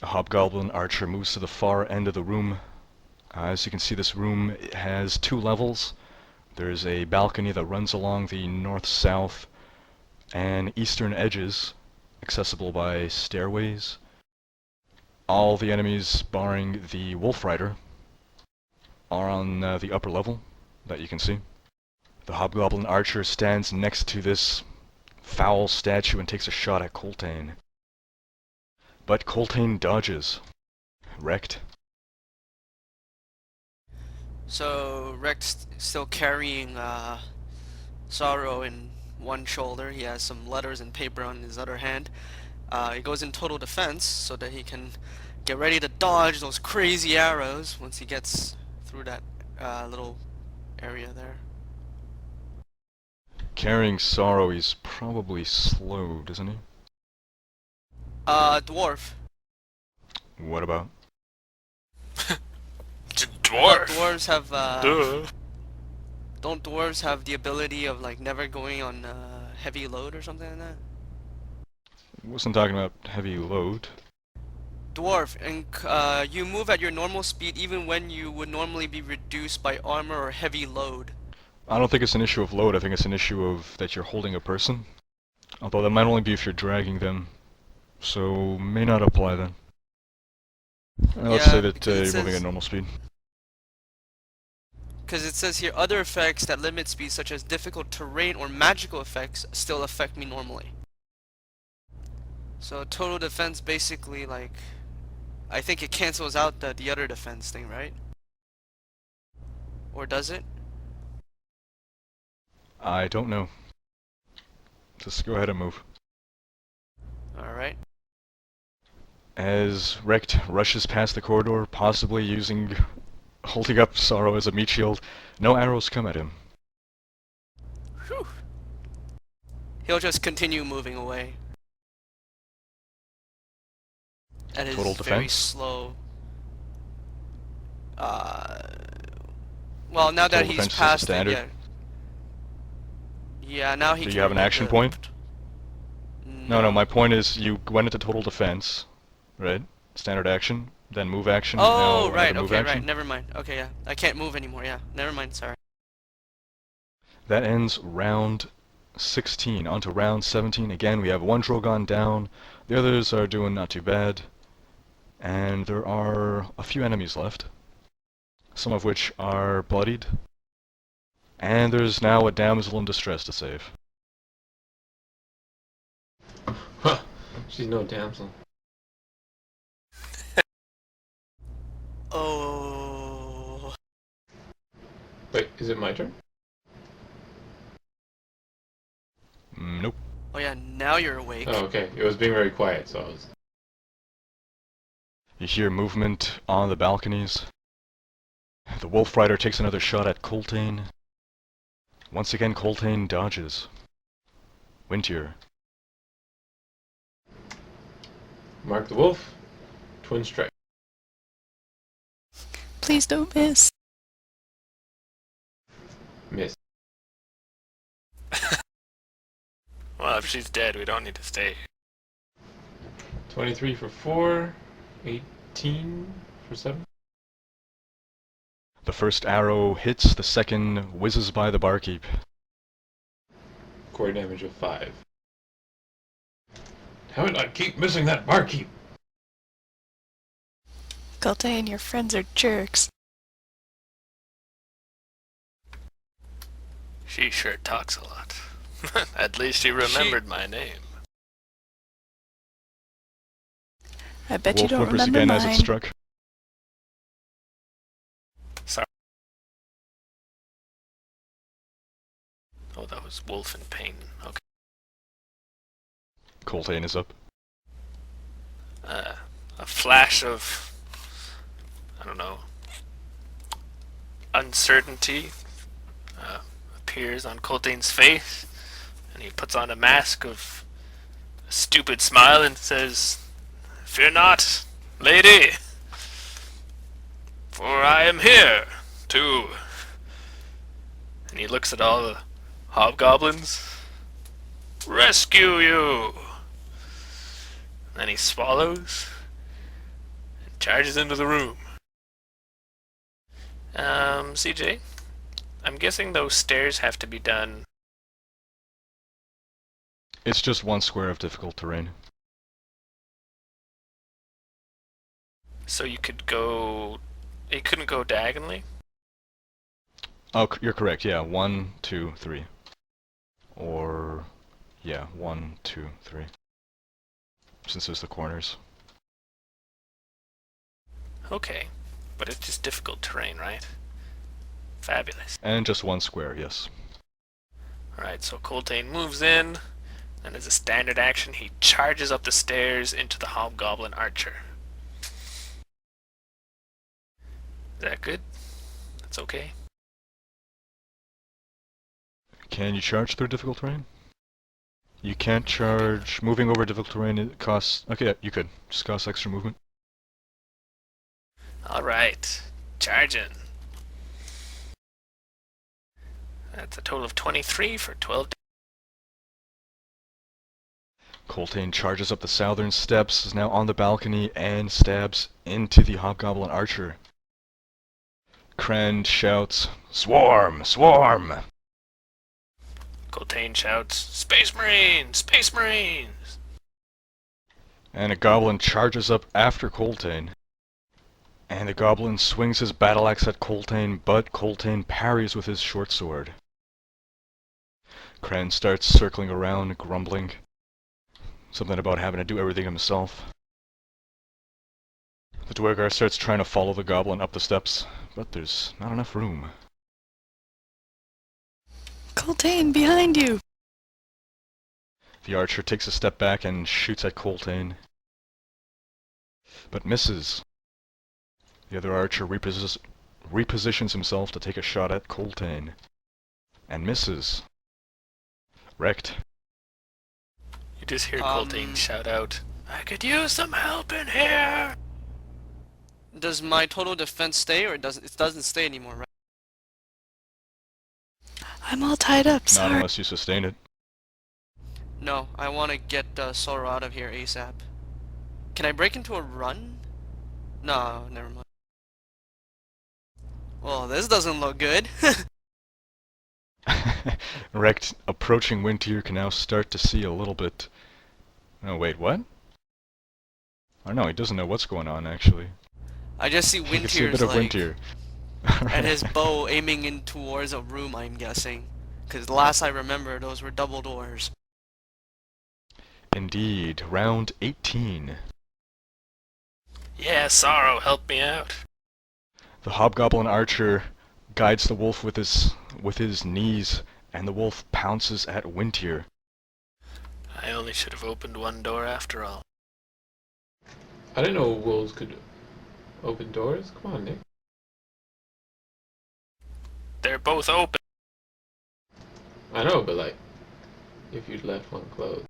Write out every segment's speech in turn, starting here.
A hobgoblin archer moves to the far end of the room. As you can see, this room has 2 levels. There's a balcony that runs along the north-south and eastern edges, accessible by stairways. All the enemies, barring the wolf rider, are on the upper level that you can see. The hobgoblin archer stands next to this foul statue and takes a shot at Coltane. But Coltane dodges. Wrecked. So Rex still carrying Sorrow in one shoulder. He has some letters and paper on his other hand. He goes in total defense so that he can get ready to dodge those crazy arrows once he gets through that little area there. Carrying Sorrow, he's probably slowed, isn't he? Dwarf. What about? Dwarf. Dwarves have Duh. don't dwarves have the ability of like never going on heavy load or something like that? Wasn't talking about heavy load. Dwarf, and you move at your normal speed even when you would normally be reduced by armor or heavy load. I don't think it's an issue of load, I think it's an issue of that you're holding a person. Although that might only be if you're dragging them. So, may not apply then. Let's say that you're moving at normal speed. Because it says here, other effects that limit speed such as difficult terrain or magical effects still affect me normally. So total defense basically like, I think it cancels out the other defense thing, right? Or does it? I don't know. Just go ahead and move. Alright. As Wrecked rushes past the corridor, possibly holding up Sorrow as a meat shield, no arrows come at him. Whew. He'll just continue moving away. At his Total very defense? slow. Well, now that Total he's defense is past it, standard? yeah. Yeah, now he Do can you have an remove action the- point? No, my point is you went into total defense, right? Standard action, then move action, Oh, now right, another move okay, action. right, never mind. Okay, yeah. I can't move anymore, yeah. Never mind, sorry. That ends round 16. On to round 17. Again, we have 1 Drogon down. The others are doing not too bad. And there are a few enemies left. Some of which are bloodied. And there's now a damsel in distress to save. Huh. She's no damsel. Oh. Wait, is it my turn? Nope. Oh yeah, now you're awake. Oh, okay. It was being very quiet, so I was... You hear movement on the balconies. The Wolf Rider takes another shot at Coltane. Once again, Coltane dodges. Wintier. Mark the Wolf. Twin strike. Please don't miss. Miss. Well, if she's dead, we don't need to stay. 23 for 4. 18 for 7. The first arrow hits, the second whizzes by the barkeep. Core damage of 5. How did I keep missing that barkeep? Galte and your friends are jerks. She sure talks a lot. At least she remembered my name. I bet you Wolf don't whimpers remember again mine. as it struck. Sorry. Oh, that was Wolf in pain. Okay. Coltane is up. A flash of, I don't know, uncertainty appears on Coltane's face, and he puts on a mask of a stupid smile and says, "Fear not, lady, for I am here to..." And he looks at all the hobgoblins. "Rescue you!" Then he swallows, charges into the room. CJ, I'm guessing those stairs have to be done. It's just one square of difficult terrain. So you could go. It couldn't go diagonally? Oh, you're correct, yeah. 1, 2, 3. Or, yeah, 1, 2, 3. Since there's the corners. Okay. But it's just difficult terrain, right? Fabulous. And just one square, yes. Alright, so Coltane moves in, and as a standard action, he charges up the stairs into the hobgoblin archer. Is that good? That's okay. Can you charge through difficult terrain? You can't charge. Moving over difficult terrain, it costs. Okay, yeah, you could. Just costs extra movement. Alright, charging. That's a total of 23 for 12. Coltane charges up the southern steps, is now on the balcony, and stabs into the hobgoblin archer. Krand shouts, "Swarm! Swarm!" Coltane shouts, "Space Marines! Space Marines!" And a goblin charges up after Coltane. And the goblin swings his battle axe at Coltane, but Coltane parries with his short sword. Krand starts circling around, grumbling. Something about having to do everything himself. The duergar starts trying to follow the goblin up the steps, but there's not enough room. Coltane, behind you! The archer takes a step back and shoots at Coltane, but misses. The other archer repositions himself to take a shot at Coltane, and misses. Wrecked. You just hear Coltane shout out, "I could use some help in here!" Does my total defense stay, or it doesn't stay anymore, right? I'm all tied up, Not sorry. unless you sustain it. No, I want to get Sorrow out of here ASAP. Can I break into a run? No, never mind. Well, this doesn't look good. Wrecked, approaching Wintier, can now start to see a little bit. Oh, wait, what? Oh no, he doesn't know what's going on, actually. I just see You can see a Wintier's bit of like, Wintier. and his bow aiming in towards a room, I'm guessing. Because last I remember, those were double doors. Indeed, round 18. Yeah, Sorrow, help me out. The hobgoblin archer guides the wolf with his knees, and the wolf pounces at Wintier. I only should have opened one door after all. I didn't know wolves could open doors. Come on, Nick. They're both open. I know, but like, if you'd left one closed.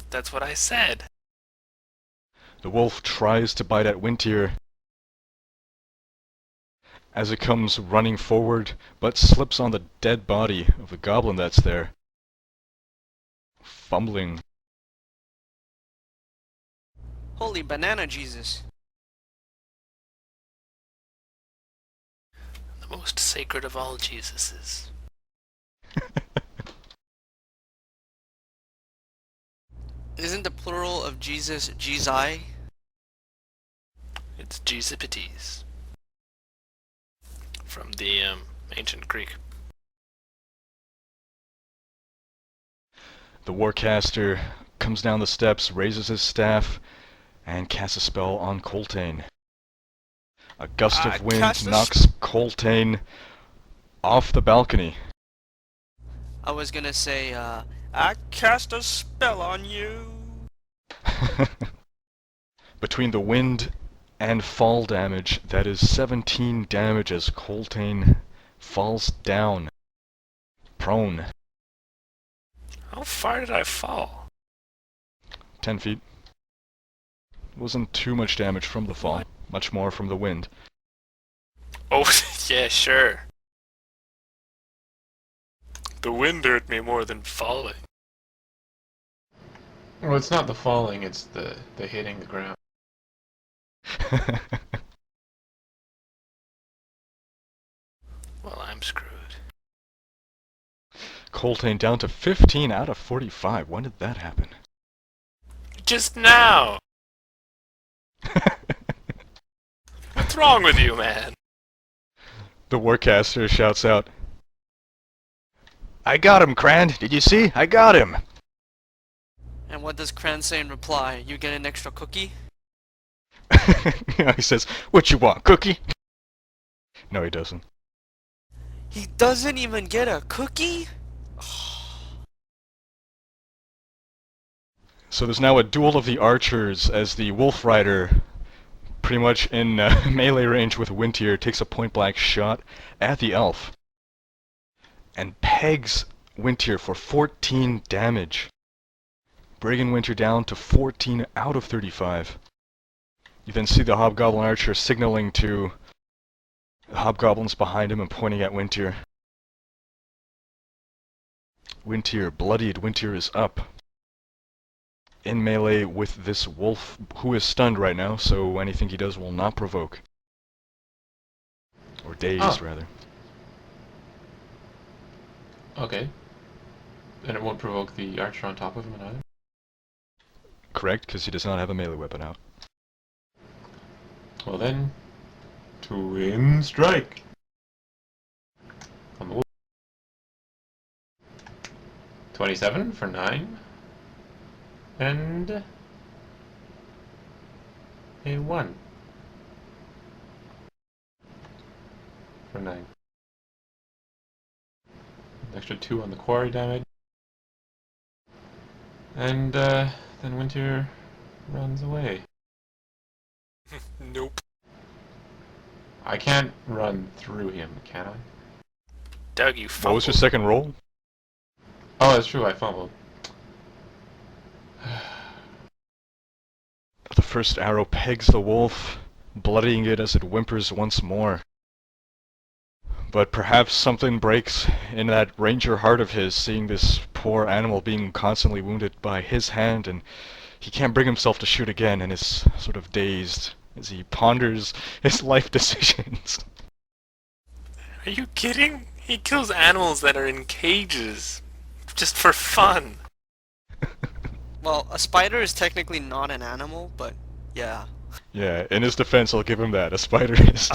That's what I said. The wolf tries to bite at Wintier as it comes running forward, but slips on the dead body of the goblin that's there. Fumbling. Holy banana Jesus. The most sacred of all Jesuses. Isn't the plural of Jesus Jesus? It's Jesupites. From the ancient Greek. The warcaster comes down the steps, raises his staff, and casts a spell on Coltane. A gust of wind knocks Coltane off the balcony. I was gonna say, I cast a spell on you. Between the wind and fall damage, that is 17 damage as Coltane falls down, prone. How far did I fall? 10 feet. Wasn't too much damage from the fall, much more from the wind. Oh, yeah, sure. The wind hurt me more than falling. Well, it's not the falling; it's the hitting the ground. Well, I'm screwed. Coltane down to 15 out of 45. When did that happen? Just now! What's wrong with you, man? The Warcaster shouts out, I got him, Krand! Did you see? I got him! And what does Krand say in reply? You get an extra cookie? He says, what you want, cookie? No, he doesn't. He doesn't even get a cookie? So there's now a duel of the archers as the Wolf Rider, pretty much in melee range with Wintier, takes a point-blank shot at the elf and pegs Wintier for 14 damage, bringing Wintier down to 14 out of 35. You then see the Hobgoblin Archer signaling to the Hobgoblins behind him and pointing at Wintier. Wintier, bloodied, Wintier is up. In melee with this wolf, who is stunned right now, so anything he does will not provoke. Or dazed, rather. Okay. And it won't provoke the archer on top of him either? Correct, because he does not have a melee weapon out. Well then, twin strike! On the wolf. 27 for 9. And a 1 for 9. Extra 2 on the quarry damage. And then Winter runs away. Nope. I can't run through him, can I? Doug, you What was your fumbled. second roll? Oh, that's true, I fumbled. The first arrow pegs the wolf, bloodying it as it whimpers once more. But perhaps something breaks in that ranger heart of his, seeing this poor animal being constantly wounded by his hand, and he can't bring himself to shoot again and is sort of dazed as he ponders his life decisions. Are you kidding? He kills animals that are in cages. Just for fun. Well, a spider is technically not an animal, but yeah. Yeah, in his defense, I'll give him that. A spider is.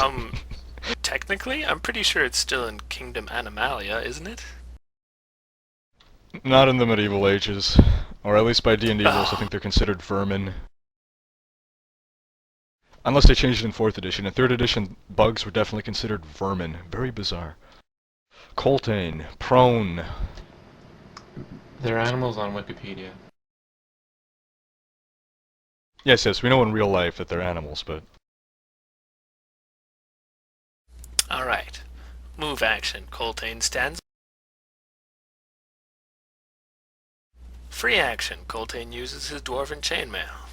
Technically, I'm pretty sure it's still in Kingdom Animalia, isn't it? Not in the medieval ages. Or at least by D&D rules, I think they're considered vermin. Unless they changed it in 4th edition. In 3rd edition, bugs were definitely considered vermin. Very bizarre. Coltane, prone. They're animals on Wikipedia. Yes, we know in real life that they're animals, but... Alright. Move action. Coltane stands. Free action. Coltane uses his dwarven chainmail.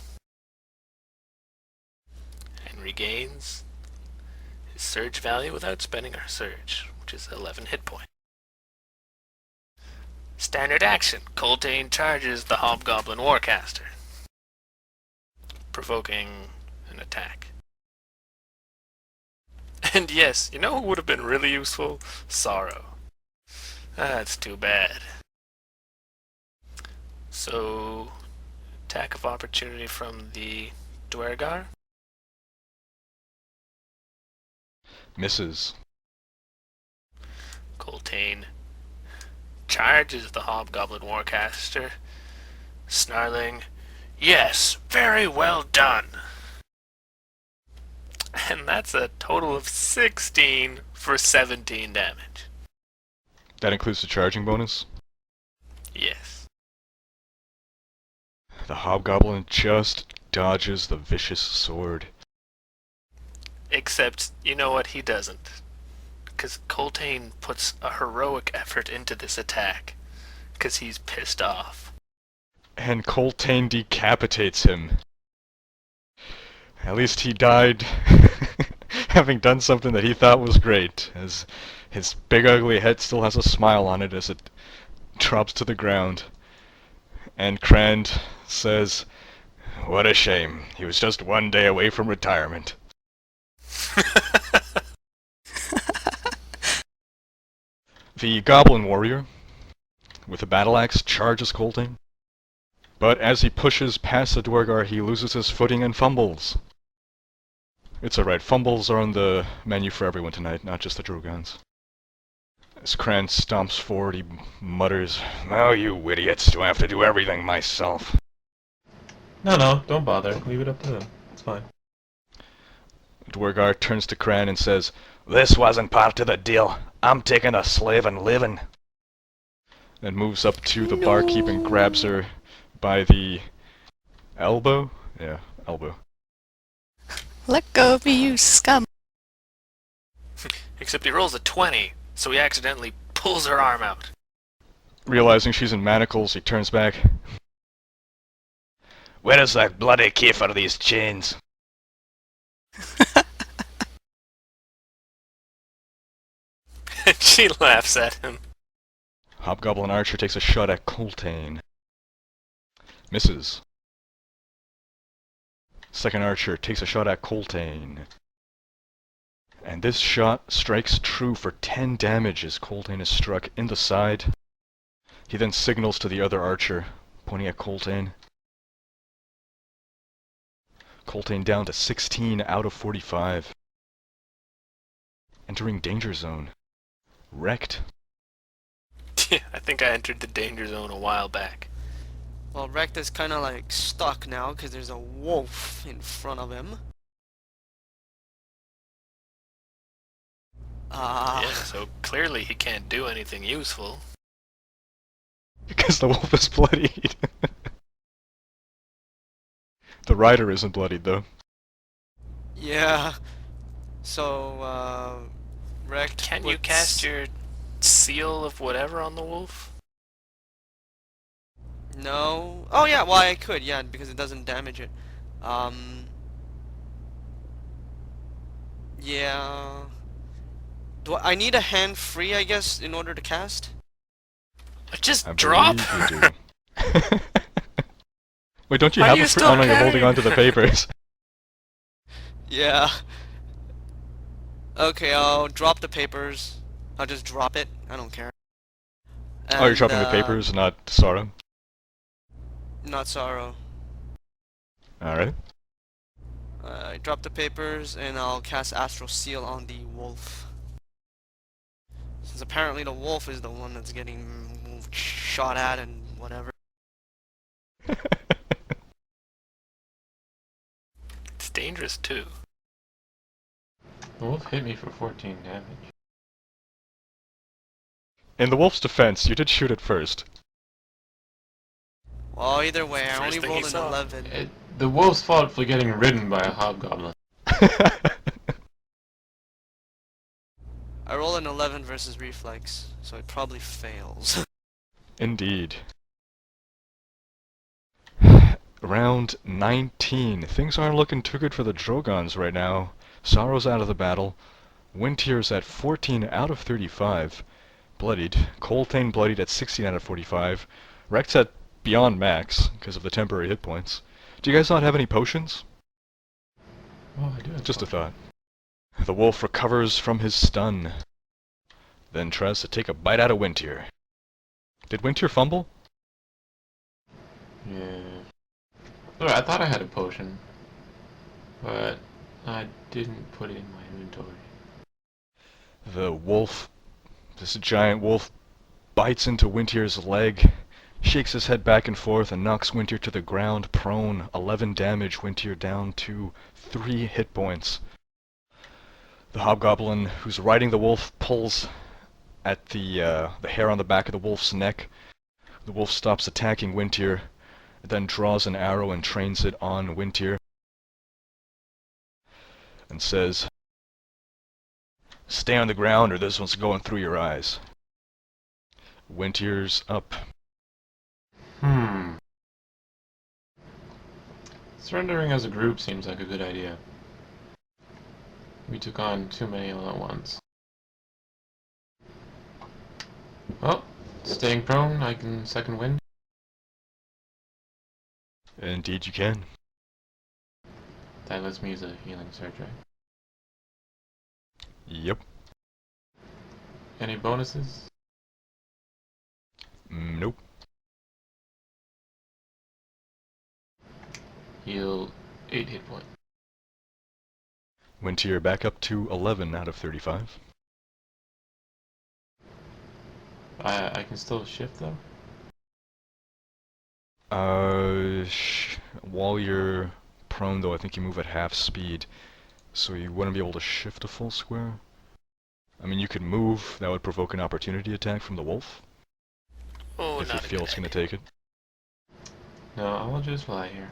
And regains his surge value without spending a surge, which is 11 hit points. Standard action. Coltane charges the Hobgoblin Warcaster, provoking an attack. And yes, you know who would have been really useful? Sorrow. That's too bad. So, attack of opportunity from the duergar. Misses. Coltane charges the Hobgoblin Warcaster, snarling, "Yes, very well done." And that's a total of 16 for 17 damage. That includes the charging bonus. Yes. The Hobgoblin just dodges the vicious sword. Except, you know what, he doesn't. Because Coltane puts a heroic effort into this attack. Because he's pissed off. And Coltane decapitates him. At least he died having done something that he thought was great, as his big ugly head still has a smile on it as it drops to the ground. And Krand says, What a shame. He was just one day away from retirement. The goblin warrior, with a battle axe, charges Colting. But as he pushes past the duergar, he loses his footing and fumbles. It's alright, fumbles are on the menu for everyone tonight, not just the Drogans. As Krand stomps forward, he mutters, "Oh, you idiots, do I have to do everything myself?" No, don't bother. Leave it up to them. It's fine. Duergar turns to Krand and says, "This wasn't part of the deal. I'm taking a slave and living." And moves up to the barkeep and grabs her by the elbow? Yeah, elbow. Let go of me, you scum. Except he rolls a 20, so he accidentally pulls her arm out. Realizing she's in manacles, he turns back. "Where is that bloody key for these chains?" And she laughs at him. Hobgoblin Archer takes a shot at Coltain. Misses. Second Archer takes a shot at Coltain. And this shot strikes true for 10 damage as Coltain is struck in the side. He then signals to the other Archer, pointing at Coltain. Coltain down to 16 out of 45. Entering danger zone. Wrecked. I think I entered the danger zone a while back. Well, Rect is kind of like stuck now because there's a wolf in front of him. Yeah, so clearly he can't do anything useful. Because the wolf is bloodied. The rider isn't bloodied though. Yeah. So, Rect. Can you cast your seal of whatever on the wolf? No. Oh yeah, well I could, yeah, because it doesn't damage it. Yeah. I need a hand free, I guess, in order to cast? Just I drop believe her! you do. Wait, don't you Why have do you a free? still Oh no, you're carry holding on to the papers. Yeah. Okay, I'll drop the papers. I'll just drop it. I don't care. Oh, you're And, dropping the papers, not Sorrow? Not Sorrow. Alright. I drop the papers and I'll cast Astral Seal on the wolf. Since apparently the wolf is the one that's getting shot at and whatever. It's dangerous too. The wolf hit me for 14 damage. In the wolf's defense, you did shoot it first. Well, either way, I First only thing he rolled an saw. 11. The wolf's fault for getting ridden by a hobgoblin. I roll an 11 versus reflex, so it probably fails. Indeed. Round 19. Things aren't looking too good for the Drogans right now. Sorrow's out of the battle. Wintier's at 14 out of 35. Bloodied. Coltain bloodied at 16 out of 45. Rex at beyond max, because of the temporary hit points. Do you guys not have any potions? Oh, I do have Just a potion. thought. The wolf recovers from his stun. Then tries to take a bite out of Wintier. Did Wintier fumble? Yeah. Sorry, I thought I had a potion, but I didn't put it in my inventory. The wolf, this giant wolf, bites into Wintier's leg, shakes his head back and forth, and knocks Wintier to the ground, prone. 11 damage, Wintier down to 3 hit points. The hobgoblin who's riding the wolf pulls at the hair on the back of the wolf's neck. The wolf stops attacking Wintier, then draws an arrow and trains it on Wintier, and says, "Stay on the ground or this one's going through your eyes." Wintier's up. Surrendering as a group seems like a good idea. We took on too many all at once. Well, staying prone, I can second wind. Indeed you can. That lets me use a healing surge, right? Yep. Any bonuses? Nope. Heal 8 hit points. Went to your back up to 11 out of 35. I can still shift though? While you're prone though, I think you move at half speed, so you wouldn't be able to shift a full square. I mean, you could move, that would provoke an opportunity attack from the wolf, Oh, if you not a feel good it's gonna idea. take it. No, I'll just fly here.